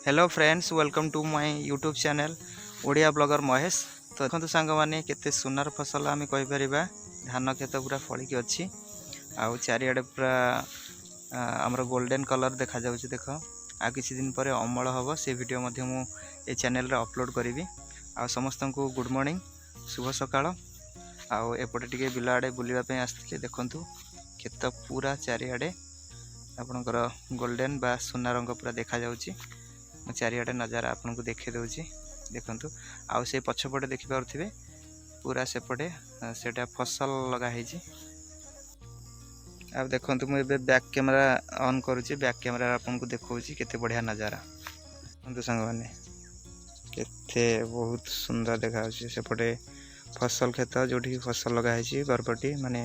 Hello friends, welcome to my YouTube channel Odia blogger Mahesh. तो देखो सांग मैंने केते सुनार फसल आम कहीपर धान खेत पूरा फलिकी अच्छी आउ चारिआडे पूरा आमर गोल्डन कलर देखा जाउछि। देख आ किछि दिन पर अमल हम से वीडियो मध्य मु ए चैनल रे अपलोड करी। आ समस्त को गुड मॉर्निंग, शुभ सकाळ। आउ एपटे टिके बिल आड़े बुलवाई आसते देखु खेत पूरा चारिआडे आपणकर गोल्डन बा सुना रंग पूरा देखा जाउछि। चारिआडे नजारा आपन को देखे दउछि देखंतु। आउ से पछपटे देखि पारुथिबे पूरा सेपटे सेटा फसल लगा हेछि। अब देखंतु मु एबे बैक कैमरा ऑन करूछि। बैक कैमरा आपन को देखौछि केते बढ़िया नजारा। देखंतु संग माने केते बहुत सुंदर देखाउछि। सेपटे फसल खेत जोठी फसल लगा हेछि बरबटी माने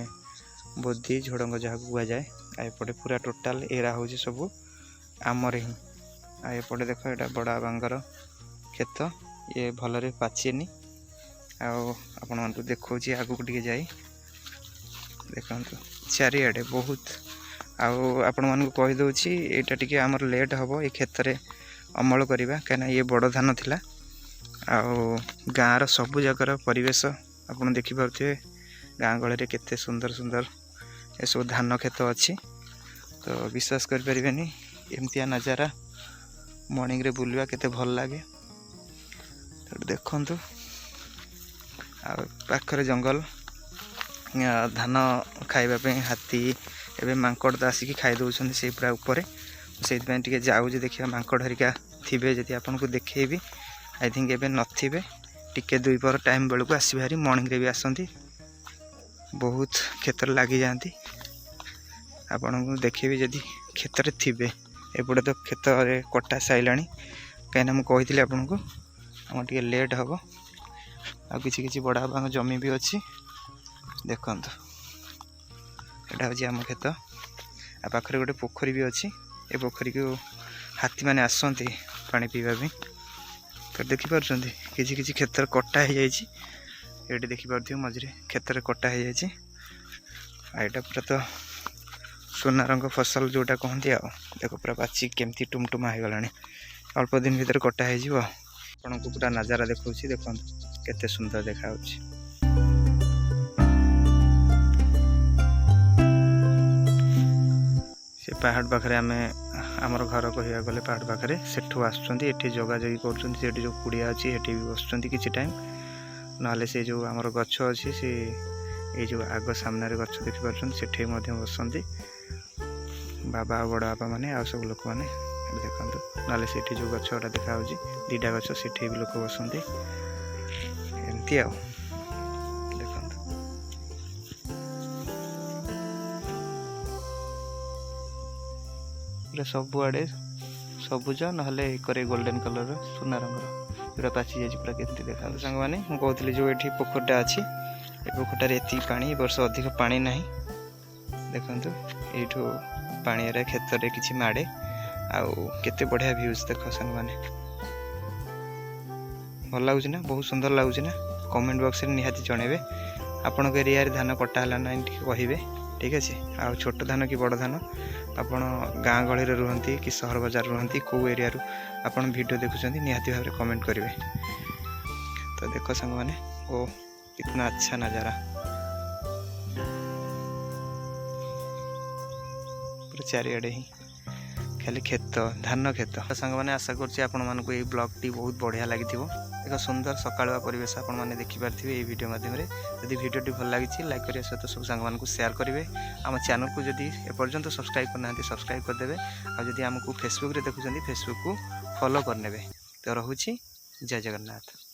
बोधी झोडंग जहा कुआ जाय। आ एपटे पूरा टोटल एरा होछि सब आमर ही। आएपटे देख यहाँ बड़ा बांगर खेत ये भलरे पाचेनी। आपण मानक देखो आगू टे जाई देखु चारिआडे बहुत आपण मानक कहीदे यहाँ टे आमर लेट हम ये खेत रे अमल करवा कहीं ये बड़ धान थिला। गाँव सबू जगार परिवेश आपड़ देखिपे गाँ गहली केते सुंदर सुंदर ये सब धान खेत अच्छी। तो विश्वास करें एमतिया नजारा मॉर्निंग रे बुलवा केते भल लागे। तो देखंतु पाखरे जंगल धान खाइबा पे हाथी एबे मांकड़ तो आसिक खाई दउछन से पूरा ऊपर से टिके जाऊ देखिए मांकड़ हरिका थिबे जदि आपन को देखेबी। आई थिंक एबे नथिबे टिके दुई पर टाइम बेलू आसी भारी मॉर्निंग रे भी आसंती बहुत क्षेत्र लगी जाती। आपन को देखेबी जदि क्षेत्र थिबे एपटे तो खेत रे कटा साइला कहीं मुझे आपन को आम टे लेट हम आ कि बड़ा बाबा जमी भी अच्छी देखु। यहाँ हूँ आम खेत आ पाखरे गोटे पोखरी भी अच्छी। ए पोखरी को हाथी मैंने आसती पानी पीवा भी। तो देखिपुर कि क्षेत्र कटा हो जाए देखिपे मझे क्षेत्र कटा हो जाए। यहाँ पूरा तो सोना रंग फसल जोटा कहती आ देख पूरा पाची केमती टुमटुमा हो गला अल्प दिन भीतर कटा हो आपन को पूरा नजारा देखा देखो केते सुंदर देखा। से पहाड़ पाखे आम आमर घर कह गले पहाड़ पाखे सेठू आसुँच जगह जगी कर जो कुड़िया अच्छी भी बस किसी टाइम ना से जो आमर गछ अच्छी से ये जो आग सामने गछ देखिपे बसती बाबा बड़ बापा माने आ सब लोक मैंने देखते ना से जो गछटा देखा दीटा गछ से भी लोक बसती एमती आ देखते सबुआड़े सबुज ना गोल्डन कलर सुना रंगर जोड़ा पाची जाए पूरा केमती देखा। सांग मैंने कहती जो ये पोखरटा अच्छी पोखरटार एति पानी वर्ष अधिक पानी ना देखु यू पानी खेत रे किछि माड़े आते बढ़िया व्यूज देख सांग मैंने भल लगुच ना बहुत सुंदर लगुच ना। कमेंट बॉक्स रे निहाती जणेबे आपण को एरिया रे धान कटा हला ना कहिबे ठीक अच्छे। आ छोट धान कि बड़ धान आपण गाँ गहली रे रुहंती कि सहर बाजार रुहंती को एरिया रु आपण वीडियो देखुचंती निहाती भाव रे कमेंट करेंगे। तो देखो सांग मैंने ओ कितना अच्छा नजारा चारिआडे ही खाली खेत धान खेत। सांग मैंने आशा करूँ ये ब्लॉग टी बहुत बढ़िया लगी एक सुंदर सकाळुआ परिवेश आपण मैंने देखिपारे ये वीडियो माध्यम जदि वीडियोटी भल लगी लाइक करने सहित सब सांग शेयर करेंगे। आम चैनल को जदि एपर्यंत सब्सक्राइब करना सब्सक्राइब करदे आदि आमको फेसबुक रे देखुं फेसबुक को फॉलो करने। तो रोची जय जगन्नाथ।